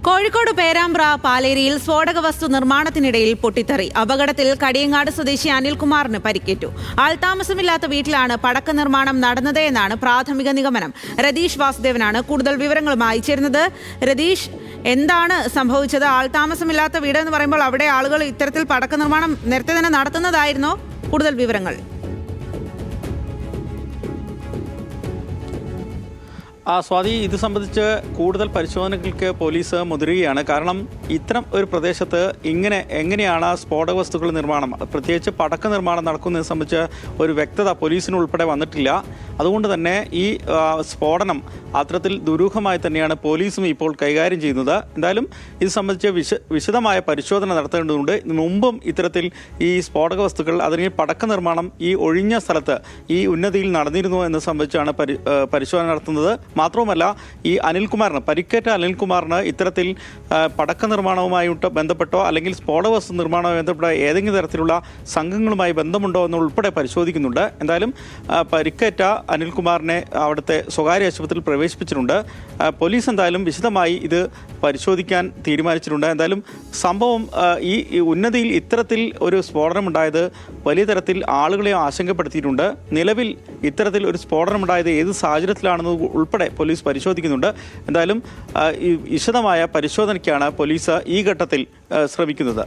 കോഴിക്കോട് പേരാമ്പ്ര പാലേരിയിൽ സ്ഫോടക വസ്തു നിർമ്മാണത്തിനിടയിൽ പൊട്ടിത്തെറി. അപകടത്തിൽ കടിയങ്ങാട് സ്വദേശി അനിൽകുമാറിന് പരിക്കേറ്റു. ആൾതാമസമില്ലാത്ത വീട്ടിലാണ് പടക്ക നിർമ്മാണം നടന്നത് എന്നാണ് പ്രാഥമിക നിഗമനം. രതീഷ് വാസുദേവനാണ് കൂടുതൽ വിവരങ്ങളുമായി ചേരുന്നത്. രതീഷ്, എന്താണ് സംഭവിച്ചത്? ആൾതാമസമില്ലാത്ത വീട് എന്ന് പറയുമ്പോൾ അവിടെ ആളുകൾ ഇത്തരത്തിൽ പടക്ക നിർമ്മാണം നേരത്തെ തന്നെ നടത്തുന്നതായിരുന്നോ? കൂടുതൽ വിവരങ്ങൾ. സ്വാതി, ഇത് സംബന്ധിച്ച് കൂടുതൽ പരിശോധനകൾക്ക് പോലീസ് മുതിരുകയാണ്. കാരണം ഇത്തരം ഒരു പ്രദേശത്ത് എങ്ങനെയാണ് സ്ഫോടക വസ്തുക്കൾ നിർമ്മാണം, പ്രത്യേകിച്ച് പടക്ക നിർമ്മാണം നടക്കുന്നതിനെ സംബന്ധിച്ച് ഒരു വ്യക്തത പോലീസിന് ഉൾപ്പെടെ വന്നിട്ടില്ല. അതുകൊണ്ട് തന്നെ ഈ സ്ഫോടനം അത്തരത്തിൽ ദുരൂഹമായി തന്നെയാണ് പോലീസും ഇപ്പോൾ കൈകാര്യം ചെയ്യുന്നത്. എന്തായാലും ഇത് സംബന്ധിച്ച് വിശദമായ പരിശോധന നടത്തേണ്ടതുണ്ട്. മുമ്പും ഇത്തരത്തിൽ ഈ സ്ഫോടക വസ്തുക്കൾ, അതിന് പടക്ക നിർമ്മാണം ഈ ഒഴിഞ്ഞ സ്ഥലത്ത് ഈ ഉന്നതിയിൽ നടന്നിരുന്നു എന്ന് സംബന്ധിച്ചാണ് പരിശോധന നടത്തുന്നത്. മാത്രവുമല്ല, ഈ പരിക്കേറ്റ അനിൽകുമാറിന് ഇത്തരത്തിൽ പടക്ക നിർമ്മാണവുമായിട്ട് ബന്ധപ്പെട്ടോ അല്ലെങ്കിൽ സ്ഫോടക വസ്തു നിർമ്മാണവുമായി ബന്ധപ്പെട്ട ഏതെങ്കിലും തരത്തിലുള്ള സംഘങ്ങളുമായി ബന്ധമുണ്ടോ എന്നുൾപ്പെടെ പരിശോധിക്കുന്നുണ്ട്. എന്തായാലും പരിക്കേറ്റ അനിൽകുമാറിനെ അവിടുത്തെ സ്വകാര്യ ആശുപത്രിയിൽ പ്രവേശിപ്പിച്ചിട്ടുണ്ട്. പോലീസ് എന്തായാലും വിശദമായി ഇത് പരിശോധിക്കാൻ തീരുമാനിച്ചിട്ടുണ്ട്. എന്തായാലും സംഭവം ഈ ഉന്നതിയിൽ ഇത്തരത്തിൽ ഒരു സ്ഫോടനമുണ്ടായത് വലിയ തരത്തിൽ ആളുകളെ ആശങ്കപ്പെടുത്തിയിട്ടുണ്ട്. നിലവിൽ ഇത്തരത്തിൽ ഒരു സ്ഫോടനമുണ്ടായത് ഏത് സാഹചര്യത്തിലാണെന്ന് ഉൾപ്പെടെ പോലീസ് പരിശോധിക്കുന്നുണ്ട്. എന്തായാലും ഈ വിശദമായ പരിശോധനയ്ക്കാണ് പോലീസ് ഈ ഘട്ടത്തിൽ ശ്രമിക്കുന്നത്.